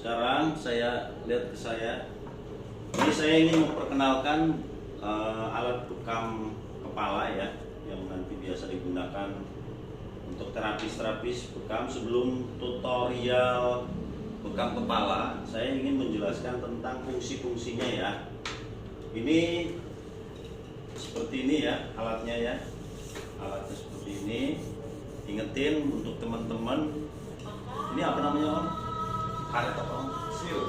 Sekarang saya lihat ke saya. Ini saya ingin memperkenalkan alat bekam kepala ya, yang nanti biasa digunakan untuk terapis bekam. Sebelum tutorial bekam kepala, saya ingin menjelaskan tentang fungsi-fungsinya ya. Ini seperti ini ya alatnya ya. Alatnya seperti ini. Ingetin untuk teman-teman. Ini apa namanya Om? Karet apa Om? Seal.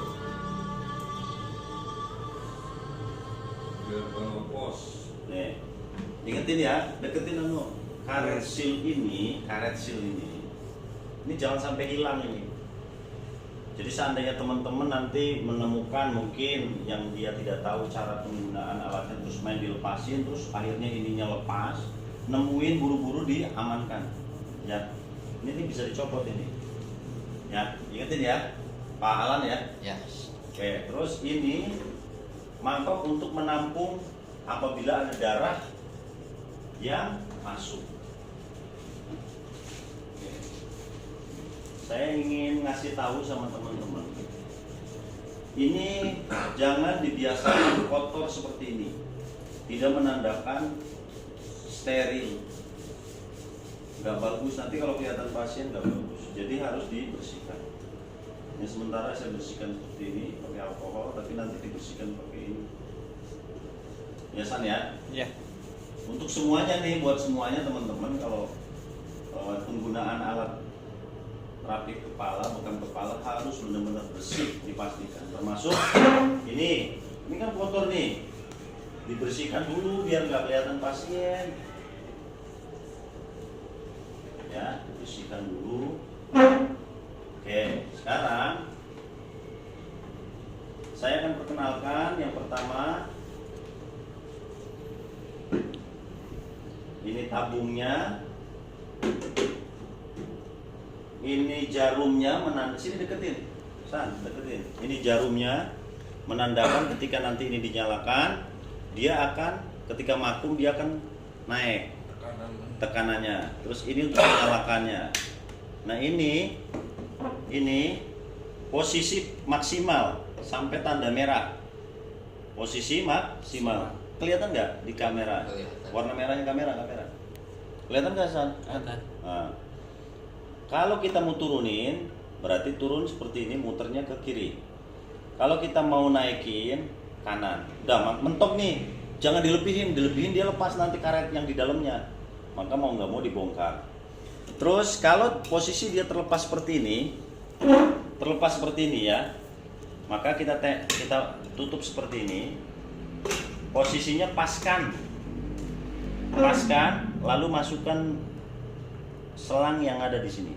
Biar bangun pos. Nih, ingetin ya, deketin karet seal ini, ini jangan sampai hilang ini. Jadi seandainya teman-teman nanti menemukan mungkin yang dia tidak tahu cara penggunaan alatnya, terus main dilepasin, terus akhirnya ininya lepas, nemuin buru-buru diamankan. Ya, ini bisa dicopot ini. Ya, ingetin ya, Pak Alan ya. Yes. Oke, terus ini mangkok untuk menampung apabila ada darah yang masuk. Oke. Saya ingin ngasih tahu sama teman-teman, ini jangan dibiasakan kotor seperti ini. Tidak menandakan steril. Nggak bagus, nanti kalau kelihatan pasien nggak bagus. Jadi harus dibersihkan. Ini sementara saya bersihkan seperti ini pakai alkohol, tapi nanti dibersihkan pakai ini. Biasa ya? Ya. Untuk semuanya nih, buat semuanya teman-teman, kalau penggunaan alat terapi kepala, bekam kepala harus benar-benar bersih dipastikan. Termasuk ini kan kotor nih, dibersihkan dulu biar nggak kelihatan pasien. Ya, bersihkan dulu. Oke, sekarang saya akan perkenalkan yang pertama. Ini tabungnya. Ini jarumnya sini deketin. Deketin. Ini jarumnya menandakan ketika nanti ini dinyalakan, dia akan ketika vakum dia akan naik tekanannya. Terus ini untuk menyalakannya. Nah, ini posisi maksimal sampai tanda merah. Posisi maksimal. Kelihatan nggak di kamera? Kelihatan. Warna merahnya kamera. Kelihatan nggak San? Kelihatan. Nah, kalau kita mau turunin, berarti turun seperti ini, muternya ke kiri. Kalau kita mau naikin, kanan. Udah mentok nih, jangan dilebihin dia lepas nanti karet yang di dalamnya. Maka mau nggak mau dibongkar. Terus kalau posisi dia terlepas seperti ini ya, maka kita tutup seperti ini. Posisinya paskan, lalu masukkan selang yang ada di sini.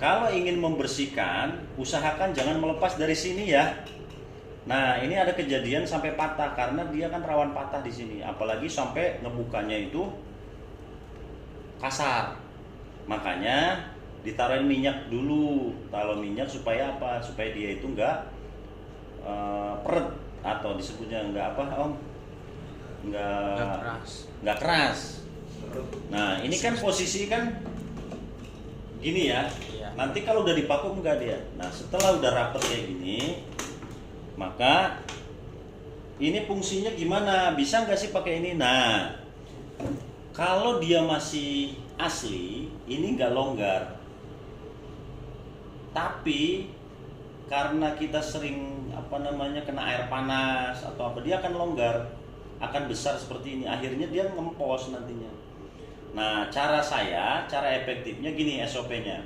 Kalau ingin membersihkan, usahakan jangan melepas dari sini ya. Nah, ini ada kejadian sampai patah karena dia kan rawan patah di sini, apalagi sampai ngebukanya itu kasar. Makanya ditaruhin minyak dulu. Taruh minyak supaya apa? Supaya dia itu enggak peret, atau disebutnya enggak apa Om? Enggak keras. Nah, ini kan posisi kan gini ya. Iya. Nanti kalau udah dipakum enggak dia. Nah, setelah udah rapet kayak gini, maka ini fungsinya gimana? Bisa nggak sih pakai ini? Nah, kalau dia masih asli, ini nggak longgar. Tapi karena kita sering kena air panas atau apa, dia akan longgar, akan besar seperti ini. Akhirnya dia ngempos nantinya. Nah, cara efektifnya gini SOP-nya.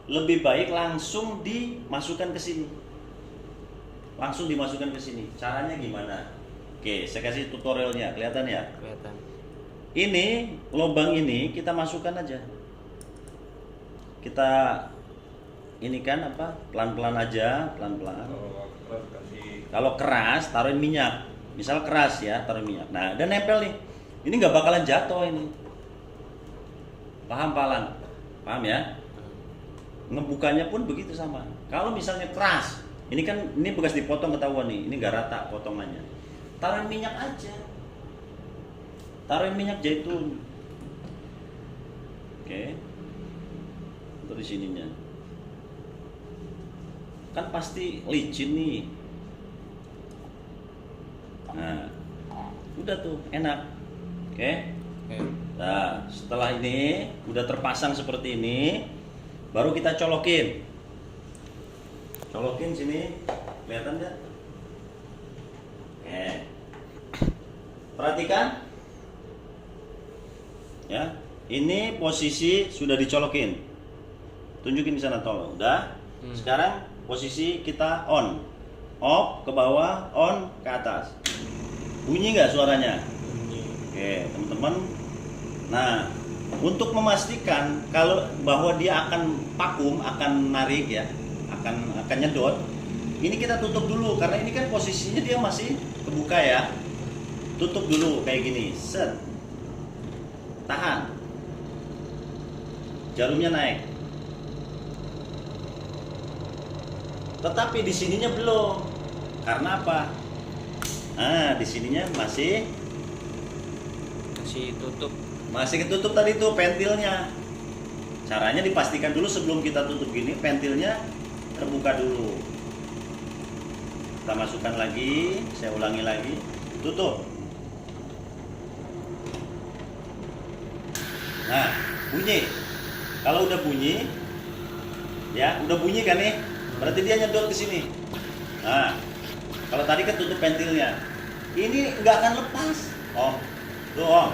Lebih baik langsung dimasukkan ke sini. Caranya gimana? Oke, saya kasih tutorialnya. Kelihatan ya? Kelihatan. Ini lubang ini kita masukkan aja. Kita ini kan pelan-pelan aja, pelan-pelan. Kalau keras taruhin minyak. Misal keras ya, taruhin minyak. Nah, dan nempel nih. Ini nggak bakalan jatuh ini. Paham ya? Ngebukanya pun begitu sama. Kalau misalnya keras, ini bekas dipotong ketahuan nih. Ini nggak rata potongannya. Taruhin minyak aja. Taruhin minyak zaitun. Oke. Untuk di sininya. kan pasti licin nih. Nah, udah tuh enak. Oke. Nah, setelah ini udah terpasang seperti ini, baru kita colokin. Colokin sini, kelihatan nggak? Perhatikan. Ya, ini posisi sudah dicolokin. Tunjukin di sana tolong. Udah. Sekarang posisi kita on. Off ke bawah, on ke atas. Bunyi nggak suaranya? Bunyi. Oke, teman-teman. Nah, untuk memastikan kalau bahwa dia akan vakum, akan narik ya, akan nyedot. Ini kita tutup dulu karena ini kan posisinya dia masih kebuka ya. Tutup dulu kayak gini. Set. Tahan. Jarumnya naik. Tetapi di sininya belum. Karena apa? Nah, di sininya masih tutup. Masih ketutup tadi tuh ventilnya. Caranya dipastikan dulu sebelum kita tutup gini, ventilnya terbuka dulu. Kita masukkan lagi, saya ulangi lagi, tutup. Nah, bunyi. Kalau udah bunyi, ya, udah bunyi kan nih? Berarti dia nyedot ke sini. Nah, kalau tadi kan tutup ventilnya, ini nggak akan lepas. Om, tuh om,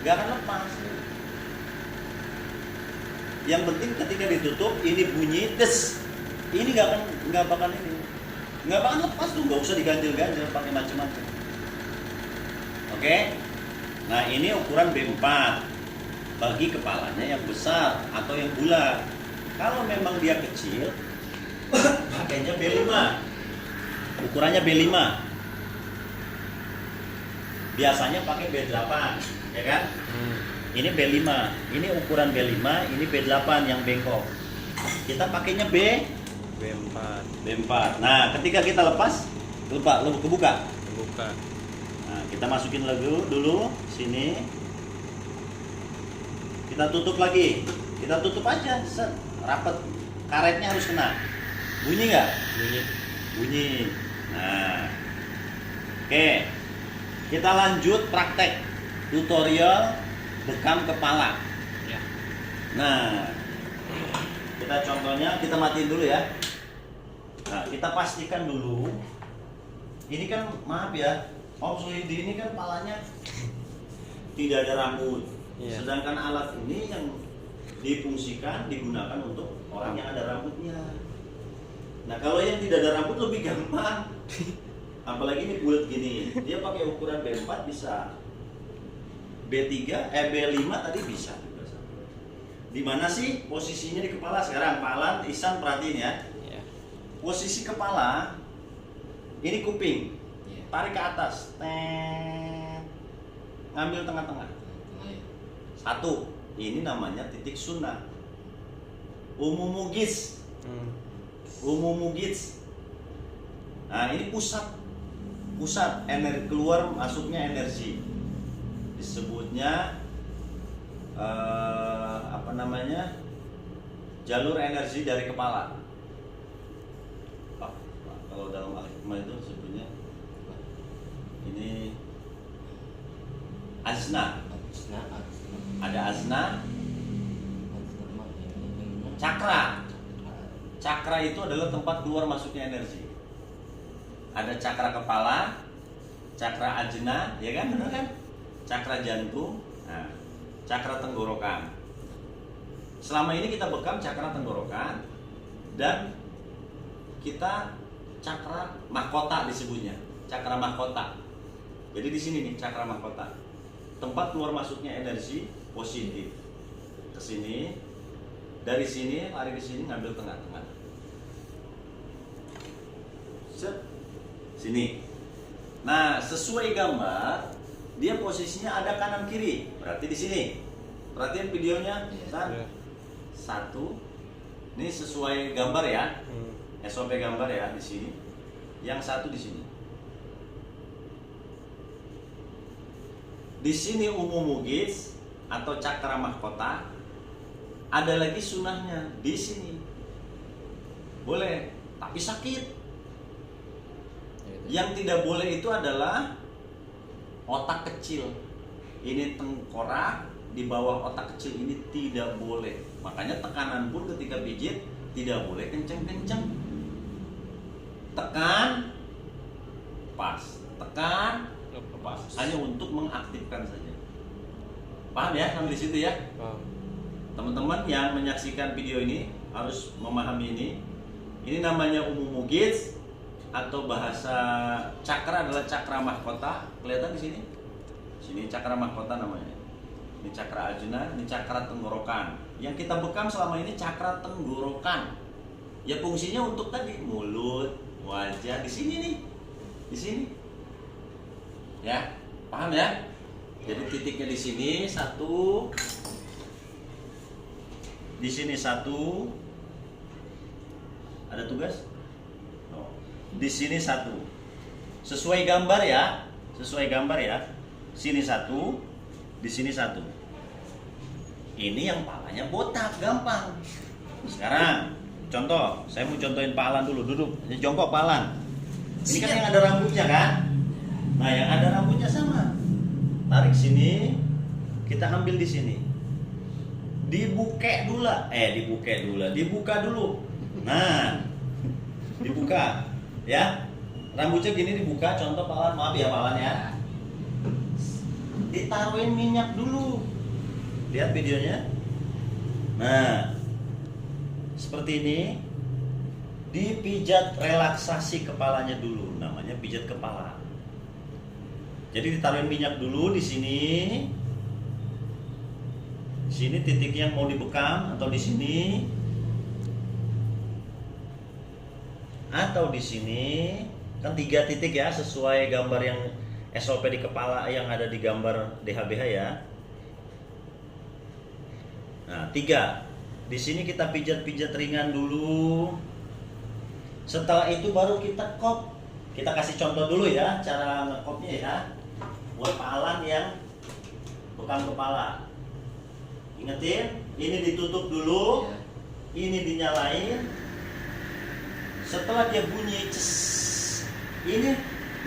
nggak akan lepas. Yang penting ketika ditutup, ini bunyi, des, ini nggak bakal lepas tuh, nggak usah diganjel-ganjel pakai macam-macam. Oke, nah ini ukuran B4 bagi kepalanya yang besar atau yang bulat. Kalau memang dia kecil, pakainya B5. Ukurannya B5. Biasanya pakai B8, ya kan? Ini B5. Ini ukuran B5, ini B8 yang bengkok. Kita pakainya B4. Nah, ketika kita lepas, kebuka. Nah, kita masukin dulu sini. Kita tutup lagi. Kita tutup aja, set, rapet. Karetnya harus kena. Bunyi nggak? Bunyi. Nah, oke. Kita lanjut praktek tutorial bekam kepala. Ya. Nah, kita contohnya, kita matiin dulu ya. Nah, kita pastikan dulu. Ini kan, maaf ya, Om Suhidi ini kan kepalanya tidak ada rambut. Ya. Sedangkan alat ini yang difungsikan, digunakan untuk orang yang ada rambutnya. Nah, kalau yang tidak ada rambut lebih gampang. Apalagi ini bulat gini. Dia pakai ukuran B4 bisa. B5 tadi bisa. Di mana sih posisinya di kepala sekarang? Pak Alan, Ihsan perhatiin ya. Posisi kepala ini kuping. Tarik ke atas. Ngambil tengah-tengah. Satu. Ini namanya titik sunnah. Umumugis. Nah, ini pusat energi, keluar masuknya energi. Disebutnya jalur energi dari kepala. Kalau dalam al-hikmah itu sebutnya ini azna. Ada azna, cakra itu adalah tempat keluar masuknya energi. Ada cakra kepala, cakra ajna, ya kan, benar kan? Cakra jantung, nah, cakra tenggorokan. Selama ini kita bekam cakra tenggorokan dan kita cakra mahkota disebutnya, cakra mahkota. Jadi di sini nih cakra mahkota, tempat keluar masuknya energi positif ke sini, dari sini lari ke sini ngambil tengah-tengah. Sini. Nah, sesuai gambar, dia posisinya ada kanan kiri. Berarti di sini. Perhatiin videonya, satu. Ini sesuai gambar ya. SOP gambar ya di sini. Yang satu di sini. Di sini umumugis atau cakra mahkota. Ada lagi sunahnya di sini. Boleh tapi sakit. Yang tidak boleh itu adalah otak kecil. Ini tengkorak di bawah otak kecil ini tidak boleh. Makanya tekanan pun ketika pijit tidak boleh kenceng-kenceng. Tekan, pas. Tekan, lepas. Hanya untuk mengaktifkan saja. Paham ya sampai di situ ya? Paham. Teman-teman yang menyaksikan video ini harus memahami ini. Ini namanya umum mugis atau bahasa cakra adalah cakra mahkota. Kelihatan di sini? Sini cakra mahkota namanya. Ini cakra Arjuna, ini cakra tenggorokan. Yang kita bekam selama ini cakra tenggorokan. Ya fungsinya untuk tadi mulut, wajah di sini nih. Di sini. Ya, paham ya? Jadi titiknya di sini satu. Di sini satu. Ada tugas? Di sini satu, sesuai gambar ya, sesuai gambar ya. Sini satu, di sini satu. Ini yang palanya botak, gampang. Sekarang contoh, saya mau contohin Pak Alan dulu, duduk, ini jongkok Pak Alan. Ini kan yang ada rambutnya kan? Nah yang ada rambutnya sama. Tarik sini, kita ambil di sini. Dibuka dulu. Nah, dibuka. Ya, rambutnya gini dibuka, contoh Pak Alan, maaf ya Pak Alan ya. Ditaruhin minyak dulu. Lihat videonya. Nah, seperti ini. Dipijat relaksasi kepalanya dulu, namanya pijat kepala. Jadi ditaruhin minyak dulu di sini. Di sini titik yang mau dibekam atau di sini. Atau di sini kan 3 titik ya sesuai gambar yang SOP di kepala yang ada di gambar DHBH ya. Nah 3 di sini kita pijat-pijat ringan dulu. Setelah itu baru kita kop. Kita kasih contoh dulu ya cara ngekopnya ya. Buat Pak Alan yang bekam kepala. Ingetin, ini ditutup dulu, ini dinyalain. Setelah dia bunyi ces, ini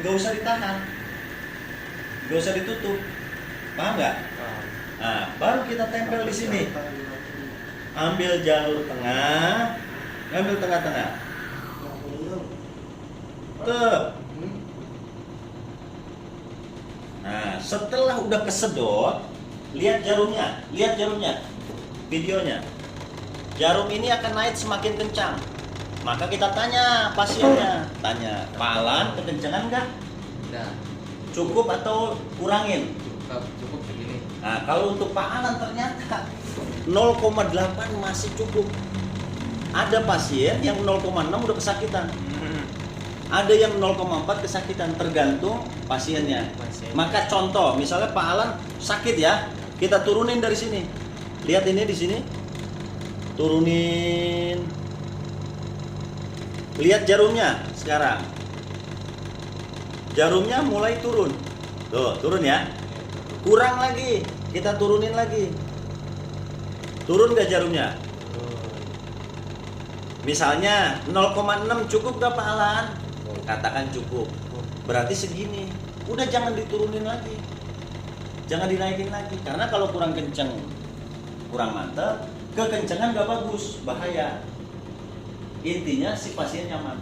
nggak usah ditahan, nggak usah ditutup, paham nggak? Nah, baru kita tempel di sini. Ambil jalur tengah, ambil tengah-tengah. Tuh. Nah, setelah udah kesedot, lihat jarumnya, videonya. Jarum ini akan naik semakin kencang. Maka kita tanya pasiennya, tanya, Pak Alan kekencangan nggak? Udah. Cukup atau kurangin? Cukup segini. Nah, kalau untuk Pak Alan ternyata 0,8 masih cukup. Ada pasien yang 0,6 udah kesakitan. Ada yang 0,4 kesakitan, tergantung pasiennya. Maka contoh, misalnya Pak Alan sakit ya, kita turunin dari sini. Lihat ini di sini. Turunin. Lihat jarumnya sekarang. Jarumnya mulai turun. Tuh, turun ya. Kurang lagi, kita turunin lagi. Turun gak jarumnya? Misalnya 0,6 cukup gak Pak Alan? Katakan cukup. Berarti segini. Udah jangan diturunin lagi. Jangan dinaikin lagi. Karena kalau kurang kenceng, kurang mantap, kekencengan gak bagus, bahaya. Intinya si pasien nyaman.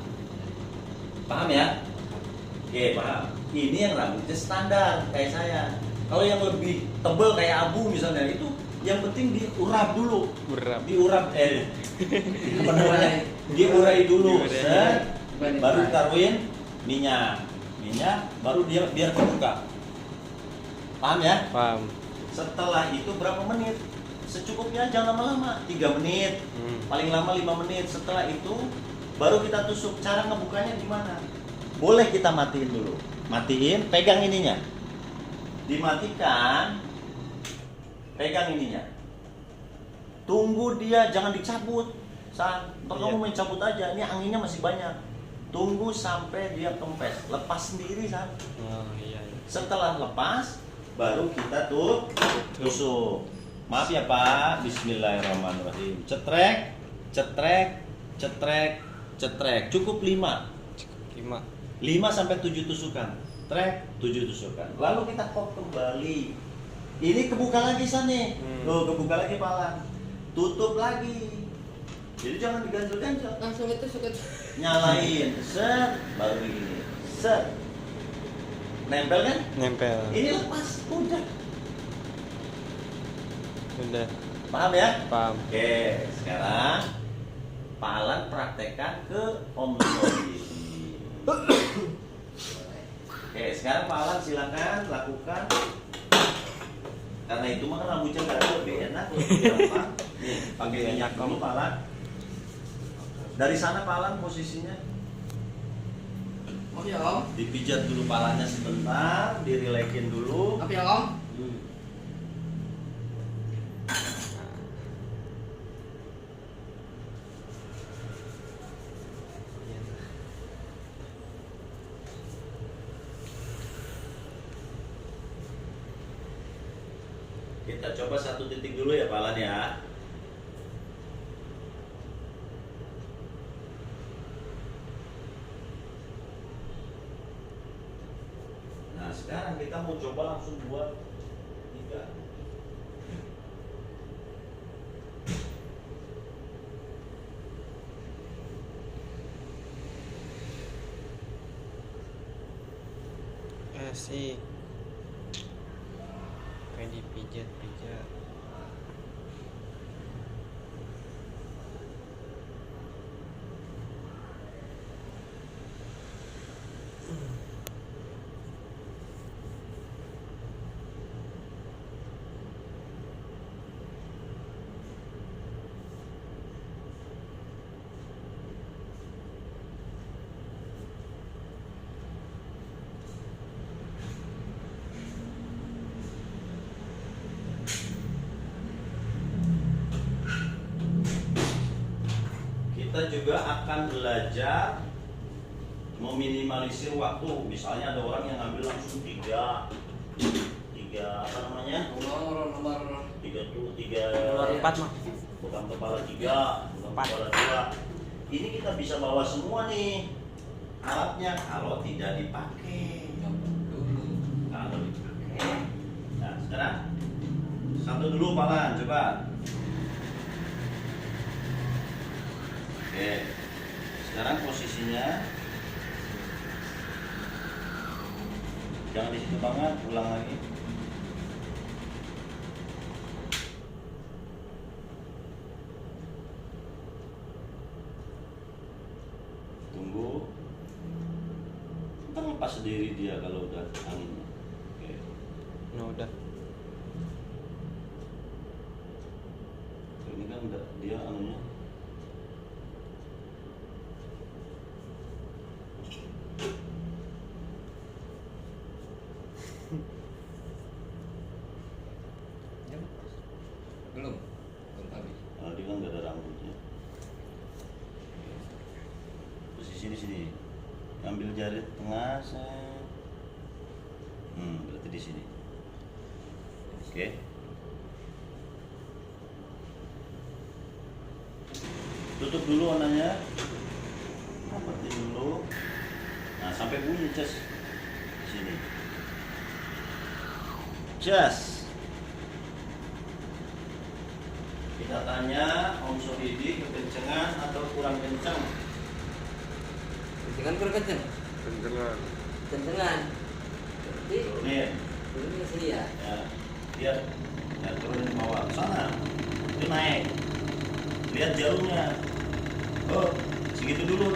Paham ya? Oke, paham. Ini yang rambutnya standar kayak saya. Kalau yang lebih tebal kayak abu misalnya, itu yang penting diurap dulu. Diurap apa namanya? Diurai dulu. Baru taruhin minyak. Baru dia biar terbuka. Paham ya? Paham. Setelah itu berapa menit? Secukupnya, jangan lama-lama, 3 menit, paling lama 5 menit. Setelah itu baru kita tusuk. Cara ngebukanya gimana? Boleh kita matiin dulu. Matiin, pegang ininya. Dimatikan, pegang ininya. Tunggu dia, jangan dicabut. Ntar kamu main cabut aja, ini anginnya masih banyak. Tunggu sampai dia kempes, lepas sendiri San. Setelah lepas, baru kita tusuk. Maaf ya Pak, bismillahirrahmanirrahim. Cetrek, cetrek, cetrek, cetrek, cukup 5 sampai 7 tusukan, trek 7 tusukan. Lalu kita kok kembali. Ini kebuka lagi sana. Loh, kebuka lagi palang. Tutup lagi. Jadi jangan diganjel-ganjel. Langsung itu suka. Nyalain, set, baru begini. Set. Nempel kan? Nempel. Ini lepas, udah. Udah. Paham ya? Paham. Oke, sekarang Pak Alan praktekkan ke Om Soli. Oke, sekarang Pak Alan silakan lakukan. Karena itu mah kan rambutnya nggak ada, lebih enak, lebih gampang. Nih, pakai minyak dulu Pak Alan. Dari sana Pak Alan posisinya Om ya Om. dipijat dulu palanya sebentar, dirilekin dulu. Apa ya Om? Kita coba 1 titik dulu ya Pak Alan ya. Nah sekarang kita mau coba langsung buat 3. Asik. Kayak dipijat-pijat. Kita juga akan belajar meminimalisir waktu. Misalnya ada orang yang ngambil langsung 3 apa namanya? Nomor 3 4 mah. bukan kepala 3, bukan kepala 2. Ini kita bisa bawa semua nih alatnya kalau tidak dipakai. Kalau dipakai. Nah sekarang 1 dulu Pak Alan, coba. Oke. Sekarang posisinya jangan di situ banget, ulang lagi. Tunggu. Ntar lepas sendiri dia kalau udah anginnya. Oke. Nah, udah. Ini kan udah dia anunya. Belum habis. Dia kan nggak ada rambutnya. Posisi di sini. Ambil jari tengah, saya. Berarti di sini. Oke. Tutup dulu warnanya. Rapetin dulu. Nah, sampai bunyi cas. Sini. Cas. Kita tanya Om Sohidi kekencengan atau kurang kencang? Kencengan kurang kenceng. Kencengan. Berarti Turunin. ini sih ya. Ya, lihat. Ya, turunin ke bawah. Sana. Itu naik. Lihat jarumnya. Oh, segitu dulu.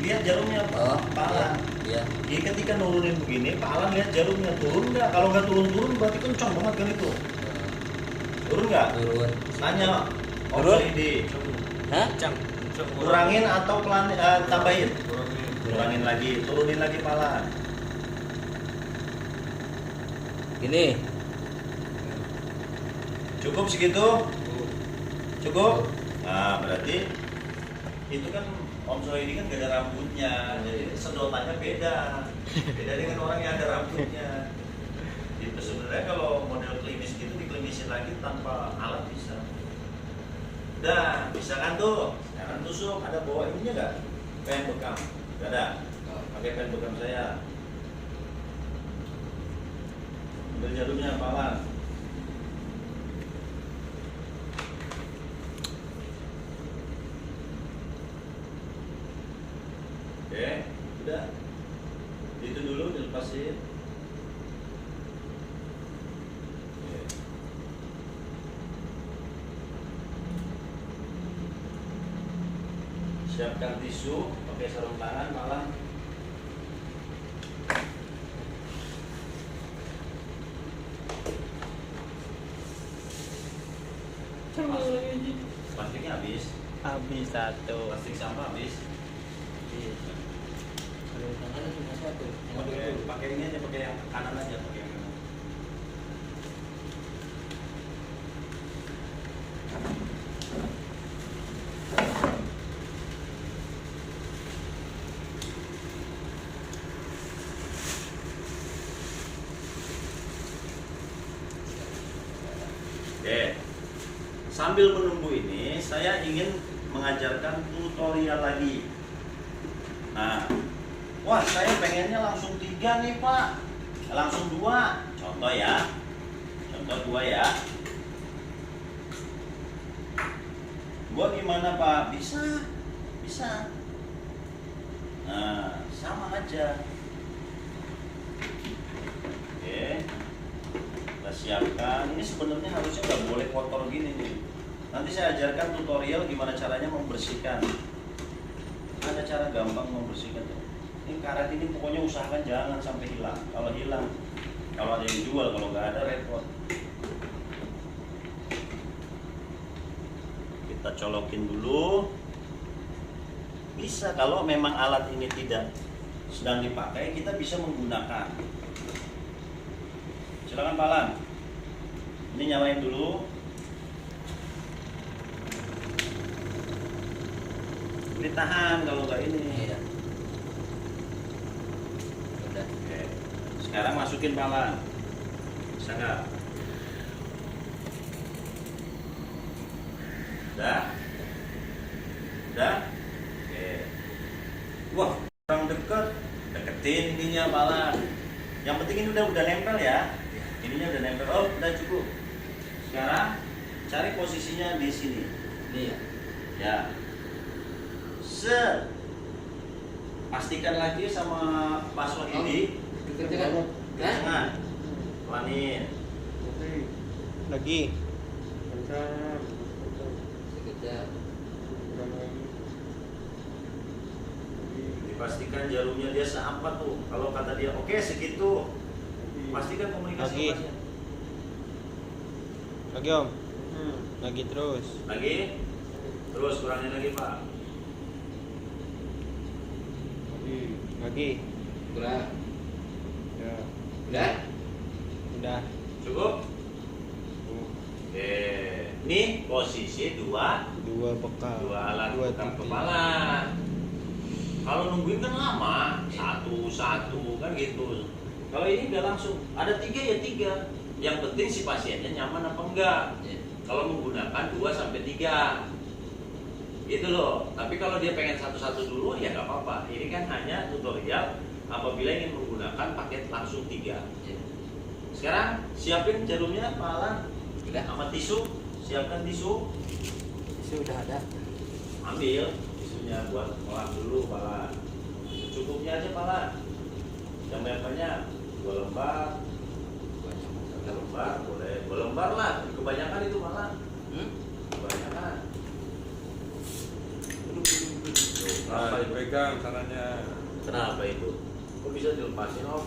Lihat jarumnya, pala. Iya. Jadi ketika nurunin begini, Pak Alan lihat jarumnya turun nggak? Kalau nggak turun-turun berarti kencang banget kan itu. Turun nggak? Turun. Nanya Om Turun? Sohidi. Hah? Kurangin atau tambahin? Kurangin lagi, turunin lagi pala. Gini. Cukup segitu? Cukup? Nah, berarti itu kan Om Sohidi kan gak ada rambutnya, jadi sedotannya beda. Beda dengan orang yang ada rambutnya. Itu sebenarnya kalau model klimis gitu diklimisin lagi tanpa alat bisa. Dah. bisa kan tuh. Sekarang tusuk, ada bawa ininya nggak? Pen bekam, nggak ada. Pakai pen bekam saya. Ambil jarumnya, Palan. Oke, udah. Itu dulu dilepasin. Oke. Siapkan tisu, pakai sarung tangan, Palan. Plastiknya habis, Habis satu. plastik sampah habis. Sarung tangan cuma satu. Yang Pakai dulu. pakai ini aja, pakai yang kanan aja, pakai yang kanan. Oke, sambil menunggu ini, saya ingin mengajarkan tutorial lagi. Nah, wah saya pengennya langsung 3 nih Pak, langsung 2. Contoh ya, contoh 2 ya. Gua gimana Pak? Bisa, bisa. Nah, sama aja. Oke, kita siapkan. Ini sebenarnya harusnya nggak boleh kotor gini nih. Nanti saya ajarkan tutorial gimana caranya membersihkan. Ada cara gampang membersihkan. Ini karet ini pokoknya usahakan jangan sampai hilang. Kalau hilang, kalau ada yang jual, kalau nggak ada repot. Kita colokin dulu. Bisa kalau memang alat ini tidak sedang dipakai, kita bisa menggunakan. Silakan Palan. Ini nyalain dulu. Ini tahan kalau nggak ini. Iya. Udah. Oke. Sekarang masukin Palan. Bisa nggak? Udah? Udah? Oke. Wah, kurang deket. Deketin ininya Palan. Yang penting ini udah nempel ya. Ininya udah nempel. Oh, udah cukup. Sekarang cari posisinya di sini. Iya. Ya. Set. Pastikan lagi sama password ini. Kekencengan. Hah? Jangan. Pelanin. Lagi. Sekejap. Dipastikan jarumnya dia seapa tuh. Kalau kata dia oke segitu. Pastikan komunikasi Lagi. pasien. Lagi Om. Lagi terus. Lagi. Terus kurangin lagi Pak. Lagi. Udah. Ya. Udah. Udah. Cukup? Oke. Ini posisi dua Dua alat Dua bekam titik. kepala. Kalau nungguin kan lama, satu kan gitu. Kalau ini udah langsung ada 3 ya 3. Yang penting si pasiennya nyaman apa enggak. Iya. Kalau menggunakan 2 sampai 3 gitu loh. Tapi kalau dia pengen satu-satu dulu ya nggak apa-apa. Ini kan hanya tutorial apabila ingin menggunakan paket langsung 3. Iya. Sekarang siapin jarumnya, Palan. Udah. Sama tisu, siapkan tisu. Sudah ada. Ambil tisunya buat melap dulu, Palan. Cukupnya aja, Palan. Yang banyak 2 lembar. 1 lembar boleh, 2 lembar lah. Kebanyakan itu Palan. Kebanyakan. Nah, dipegang caranya. Kenapa itu? Kok bisa dilepasin Om?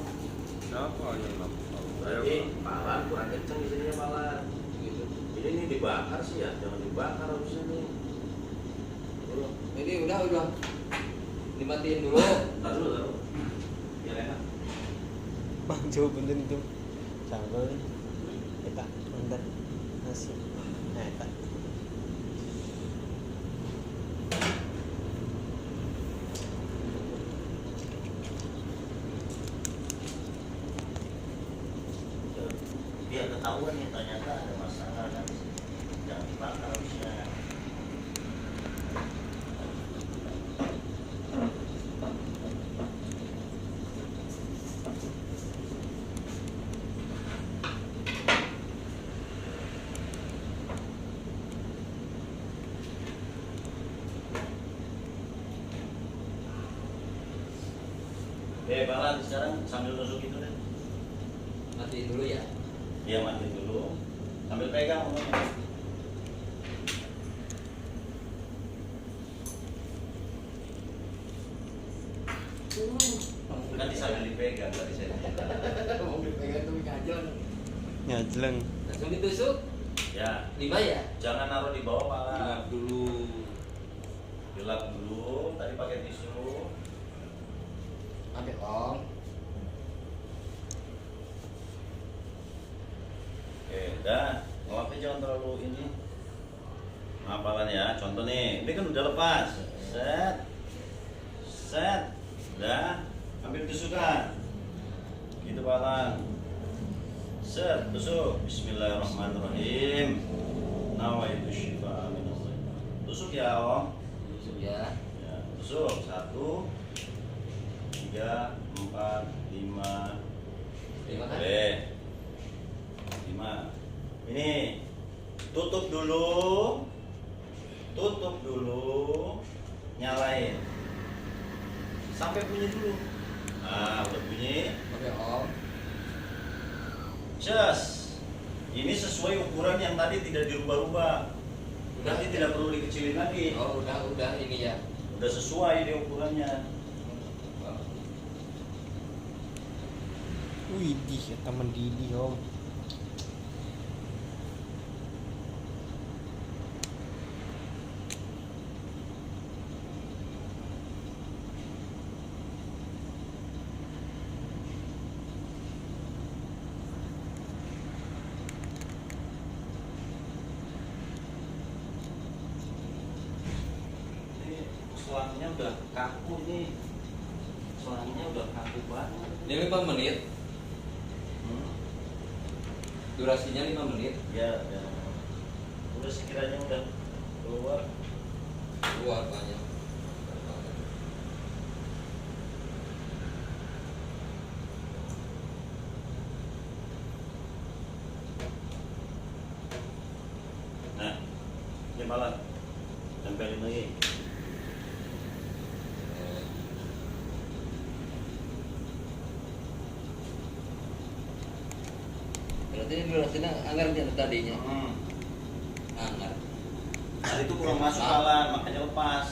Siapa yang lepas? Berarti Palan kurang kenceng isinya Palan. Gitu. Ini nih dibakar sih ya, jangan dibakar harusnya nih. Dulu. Ini udah. Dimatiin dulu. Taruh. Biar enak. Bang coba bener itu. Sabar. Kita bentar. Nasi. Nah, eta. Biar ketahuan nih ternyata ada masalah kan. Jangan dibakar harusnya. Oke, Balan sekarang sambil tusuk itu deh. Matiin dulu ya. Iya, matiin dulu. Sambil pegang ngomongnya. Kan sambil dipegang tadi saya. Mau dipegang tuh ngajeng. Nyajleng. Langsung ditusuk. Ya, 5 ya. jangan naruh di bawah pala. Dilap dulu. Dilap dulu. Tadi pakai tisu. Oke Om. Oke, udah. Ngelapnya jangan terlalu ini. Hafalan ya. Contoh nih, ini kan udah lepas. Set. Set. Udah. Ambil tusukan. Gitu Balan. Set, tusuk. Bismillahirrahmanirrahim. Nawaitu syifa minallah. Tusuk ya, Om. Tusuk ya. Ya, tusuk. 1 3 4 5. 5 kan? Boleh. 5. Ini tutup dulu. Tutup dulu. Nyalain. Sampai bunyi dulu. Nah, udah bunyi. Oke Om. Just. Ini sesuai ukuran yang tadi tidak dirubah-rubah. Nanti tidak perlu dikecilin lagi. Oh, udah ini ya. Udah sesuai dia ukurannya. Wih, ya teman Didi Om. Ini selangnya udah kaku nih. Selangnya udah kaku banget. Ini 5 menit. Hmm. Durasinya 5 menit. Ya, ya. Udah sekiranya udah keluar. Keluar banyak. Nah, ini malah tempelin lagi. Berarti ini durasinya anggar tadinya. Hmm. Anggar. Nah, itu kurang masuk alat, makanya lepas.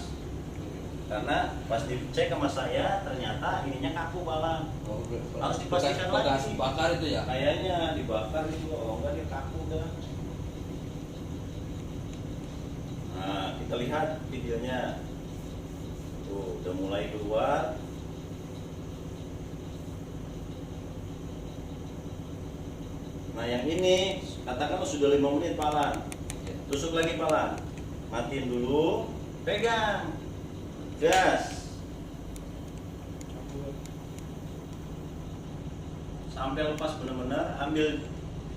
Karena pas dicek sama saya, ternyata ininya kaku balang. Oh, Harus dipastikan bekas lagi. bakar itu ya. Kayaknya dibakar itu, oh enggak dia kaku dah. Nah, kita lihat videonya. Tuh, udah mulai keluar. Nah, yang ini katakanlah sudah 5 menit palan. Tusuk lagi palan. Matiin dulu, pegang. Gas. Sampai lepas benar-benar, ambil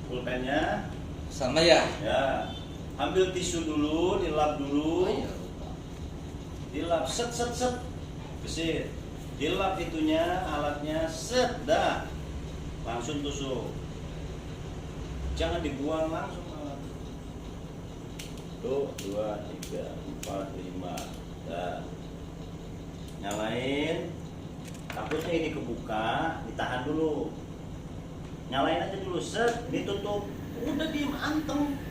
pulpennya. Sama ya. Ya. Ambil tisu dulu, dilap dulu. Oh, iya, lupa. Dilap set set set. Gesit. Dilap itunya, alatnya set dah. Langsung tusuk. Jangan dibuang langsung alat. Tuh, 2 3 4 5. Dah. Nyalain. Takutnya ini kebuka, ditahan dulu. Nyalain aja dulu, set, ini tutup. Udah diem anteng.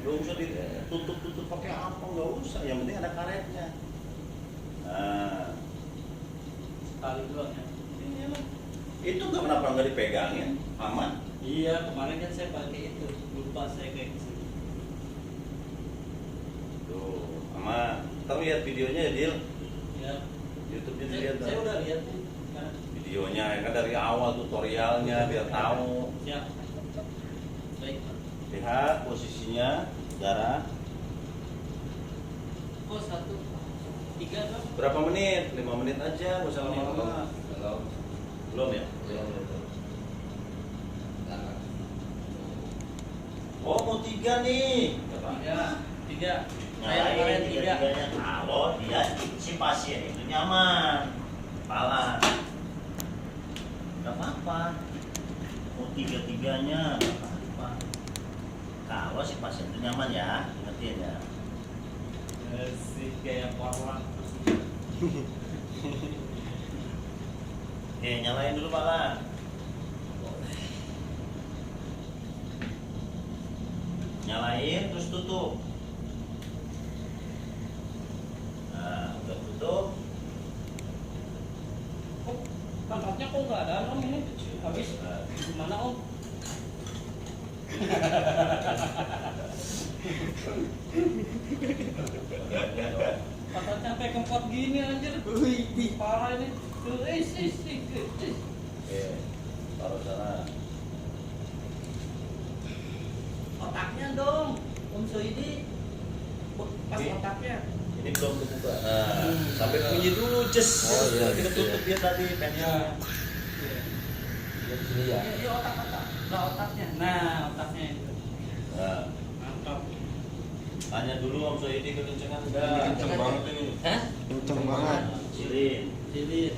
Gak usah ditutup-tutup pakai apa, nggak usah. Yang penting ada karetnya. Nah, Kali doang ya. iyalah. Itu kenapa nggak dipegangin? Aman. Iya, kemarin kan saya pakai itu. Lupa saya kayak kesini. Tuh, aman. Ntar lihat videonya ya, Dil. Ya. YouTube-nya Saya, dilihat. saya dah. udah lihat nih. Sekarang. Videonya ya kan dari awal tutorialnya biar tahu. Siap. Baik. Pak. Lihat posisinya, darah. Oh, 1 3 Bang. Berapa menit? 5 menit aja, nggak usah lama-lama. Kalau Belum ya? belum. Nah, Oh, mau 3 nih. 3. Saya Nyalain kemarin 3. tiga-tiganya kalau dia si pasien itu nyaman. Kepala. Gak apa-apa. Mau 3-tiganya gak apa-apa. Kalau si pasien itu nyaman ya, ingetin ya. Si kayak orang. Oke, nyalain dulu Pak Lan. Nyalain terus tutup. Nah, udah tutup. Oh, pantatnya kok nggak ada Om ini? Habis gimana Om? Pantatnya sampai kempot gini anjir. Wih, parah ini. Tuh, Oke, taruh sana. Otaknya dong, Om Soidi. Pas Ini- otaknya. Ini belum kebuka. Nah, sampai bunyi dulu, Ces. Oh, iya, Kita gitu tutup dia tadi pensilnya. Dia di sini ya. Iya, otak-otak. Nah, otaknya. Nah, otaknya itu. Nah, Mantap. tanya dulu Om Soidi kekencengan enggak? Kenceng banget ini. Hah? Kenceng banget. Cilin. Cilit.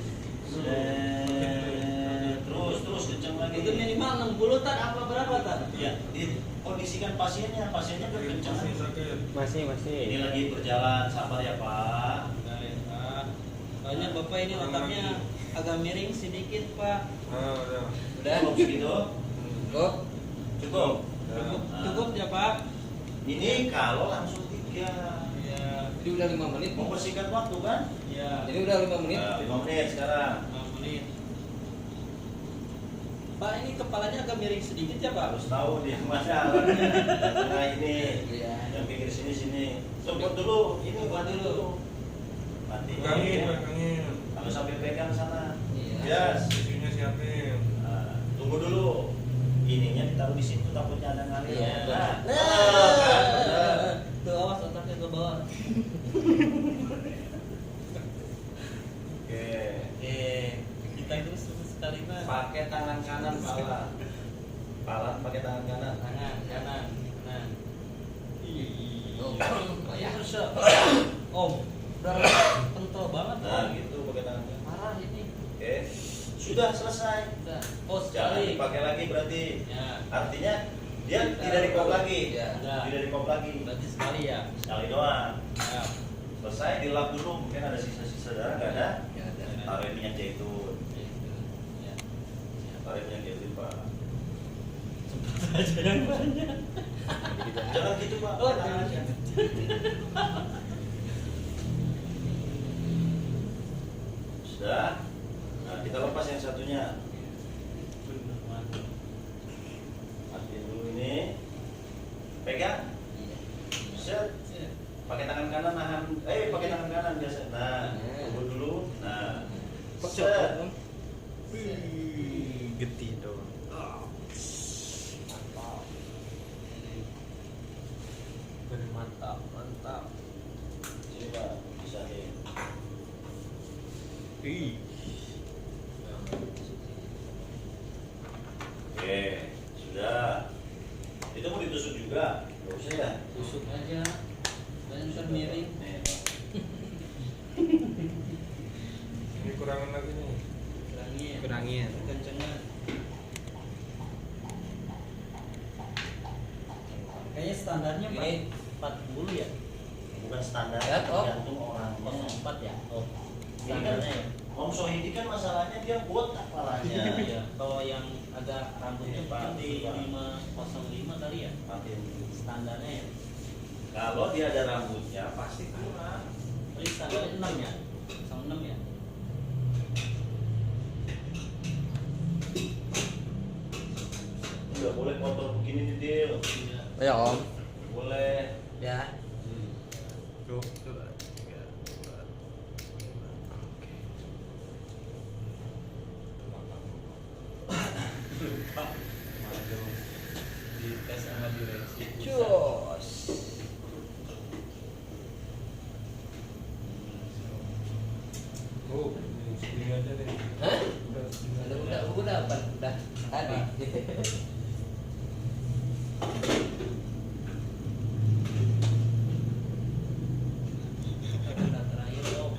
Terus kenceng lagi. Itu minimal 60 tan apa berapa tan? Ya, dikondisikan pasiennya kekencengan. Masih sakit. Masih. Ini lagi berjalan, sabar ya Pak. Soalnya Bapak ini otaknya agak miring sedikit, Pak. Nah, udah. Udah? Cukup segitu? Cukup? Cukup. Cukup, Nah. cukup ya, Pak. Ini kalau langsung 3. Iya. Jadi udah 5 menit. Mempersingkat waktu kan? Iya. Jadi udah 5 menit. Nah, 5 menit sekarang. 5 menit. Pak, ini kepalanya agak miring sedikit ya, Pak? Harus tahu dia mana alatnya. Yang tengah ini. Iya. Yang pinggir sini. Copot dulu. Ini Copot mati dulu. dulu. Mati. Pegangin. Kalau sampai pegang sana. Iya. Yes. Tisunya siapin. Nah, tunggu dulu. Ininya ditaruh di situ takutnya ada ngalir. Iya, betul. Nah, kan, bener. Tuh, awas otaknya ke bawah. Oke. Kita itu sekali Pak. Pakai tangan kanan pala. Pala pakai tangan kanan. Tangan kanan. Nah. Oh, Ya, ya. Om, udah kental banget, Nah, Om. gitu pakai tangan kanan. Parah ini. Oke. Sudah selesai. Udah. Oh, Jangan sekali. dipakai lagi berarti. Ya. Artinya dia tidak di kop lagi. Iya. Tidak di kop lagi. Berarti sekali ya. Sekali doang. Ya. Selesai dilap dulu, mungkin ada sisa-sisa darah nggak ada? Ya, ada. Taruh minyak zaitun. Ya. Taruh minyak zaitun Pak. Aja yang banyak. Jangan gitu Pak. Oh, Tangan jangan. aja. Sudah. Nah, kita lepas yang satunya. Bener, mantap. Matiin dulu ini. Pegang. Iya. Set. Ya. Pakai tangan kanan nahan. Pakai tangan kanan biasa. Nah, tunggu dulu. Nah. Kok Set. copot, Om? Getih dong. Mantap, mantap. Sini Pak, pisahin. Ih. Oke, sudah. Itu mau ditusuk juga? Nggak usah ya? Tusuk aja. Dan ntar miring. Nih, Pak. Ini kurangin lagi nih. Kurangin. Kurangin. Kencengan. Kayaknya standarnya Ini 40 ya. Bukan standar, Ya, Om. tergantung orangnya. 04 ya. Oh. Ini kan Standarnya ya. Om Sohidi kan masalahnya dia botak palanya. Iya. Kalau yang agak rambutnya Iya, Pak. di 505 kali ya. Matiin. Standarnya ya. Kalau dia ada rambutnya pasti kurang. Oh, ini standarnya 6 ya. 06 ya. Nggak boleh kotor begini nih Dil. Iya. Ya, Om. Boleh. Ya. Tuh. 2, 3, 4, 5. Oke. Dites sama direksi. Cus. Oh, ini segini aja nih. Hah? Udah, segini aja. Udah apa? Udah. Tadi. Kata terakhir dong.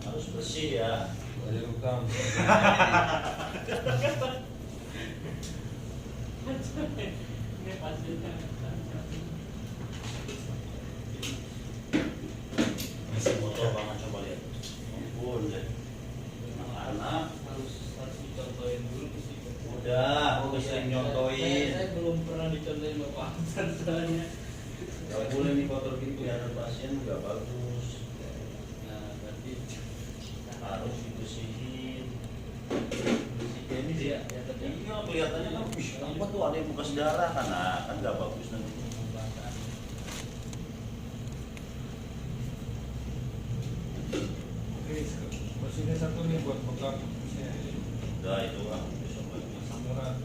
Harus bersih ya. Aja utang. Ini hasilnya. Masih motor banget coba lihat. Ampun deh. Anak-anak Harus kotor gitu ya pasien nggak bagus. Nah, berarti Harus dibersihin. ini dia ya tadi. Iya kelihatannya kan, wih apa tuh ada yang bekas darah kan nggak bagus nanti. Oke, mesinnya satu nih buat pegang mesinnya. Udah itu lah besok lagi. Murah.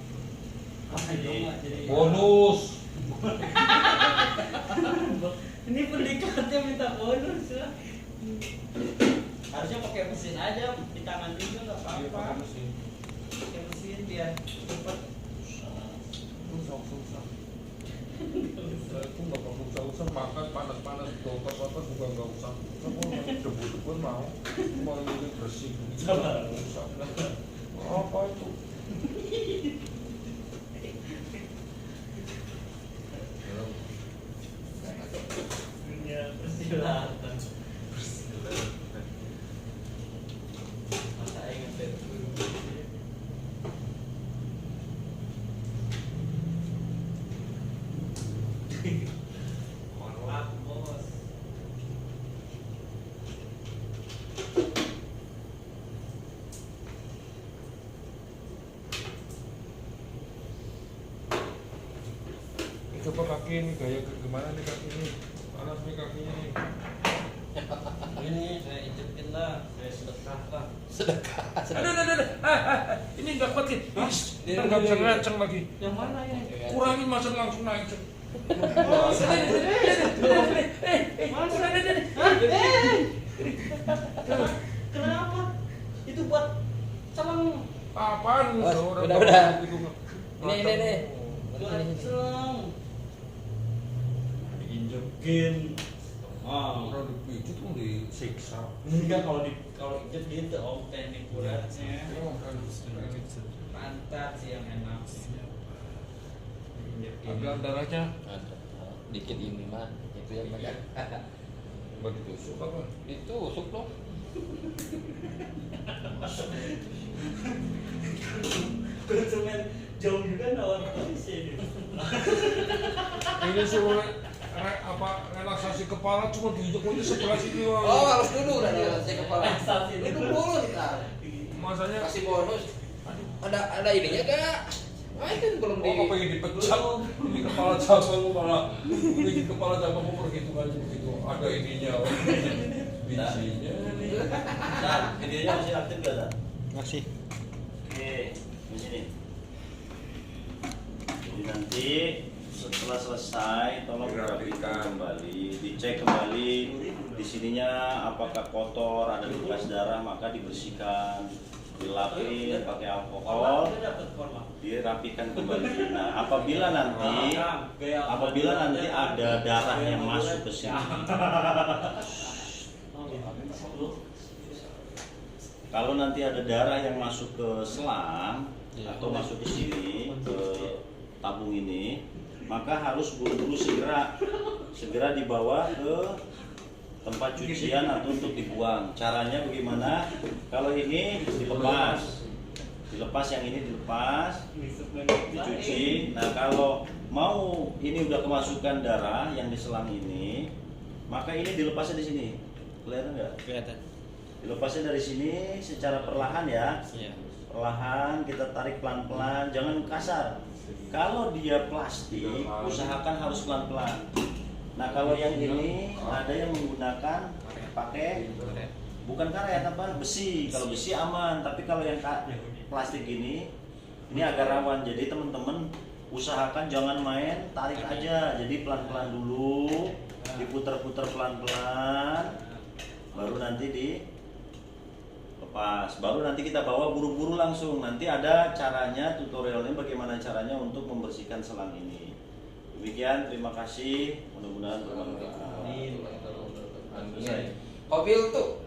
Jadi Bonus. Ini pendekatnya minta bonus ya. Harusnya pakai mesin aja di tangan juga nggak Iya, apa-apa. pakai mesin. Pakai mesin biar cepat. Susah. Aku nggak perlu usah makan panas-panas dokter juga nggak usah. Aku debu-debu mau ini bersih. Sabar. Usah. Apa itu? Ya, persilatan. Masa ingat itu. Hormat, bos. Coba kaki ini gaya gimana nih kaki ini? Panas nih kakinya nih. Ini saya injekin lah, saya sedekah lah. Aduh. Ini nggak kuat nih. Ntar nggak bisa ngaceng lagi. Yang mana ya? Kurangin masa langsung naik. Kenapa? Itu buat selang. Apaan? Bos, udah. Ini. Buat selang. Diinjekin. Oh. Orang dipijit tuh disiksa. Enggak kalau injek gitu om teknik bulatnya. Pantat sih yang enak. Ambil darahnya. Dikit ini mah, itu yang banyak. Nggak ditusuk apa? Itu usuk loh. Konsumen jauh juga nawar polisi. Ini suruh relaksasi kepala cuma diinjek aja sebelah sini. Oh, harus duduk udah di kepala. Relaksasi dulu. Duduk dulu ntar. Masanya Kasih bonus. Ada ininya gak? Ah, itu belum di. oh pengen dipecat ini kepala cabang malah bikin kepala cabang mau perhitungan begitu ada ininya bijinya nih. Nah, videonya masih aktif gak, Dan? Masih. Oke, di sini. Jadi nanti setelah selesai tolong dirapikan kembali, dicek kembali di sininya apakah kotor, ada bekas darah maka dibersihkan, dilapin pakai alkohol, dirapikan kembali. Nah, apabila nanti ada darah yang masuk ke sini, kalau nanti ada darah yang masuk ke selang atau masuk ke sini ke tabung ini, maka harus buru-buru segera dibawa ke tempat cucian atau untuk dibuang. Caranya bagaimana? Kalau ini dilepas yang ini dilepas, dicuci. Nah, kalau mau ini udah kemasukan darah yang di selang ini, maka ini dilepasnya di sini. Kelihatan nggak? Kelihatan. Dilepasnya dari sini secara perlahan ya. Iya. Perlahan kita tarik pelan-pelan, jangan kasar. Kalau dia plastik, usahakan harus pelan-pelan. Nah, kalau yang ini ada yang menggunakan pakai bukan karet apa besi. Kalau besi aman, tapi kalau yang plastik ini agak rawan. Jadi teman-teman usahakan jangan main tarik aja. Jadi pelan-pelan dulu, diputar-putar pelan-pelan, baru nanti dilepas. Baru nanti kita bawa buru-buru langsung. Nanti ada caranya, tutorialnya bagaimana caranya untuk membersihkan selang ini. Demikian, terima kasih. Mudah-mudahan bermanfaat. Mobil tuh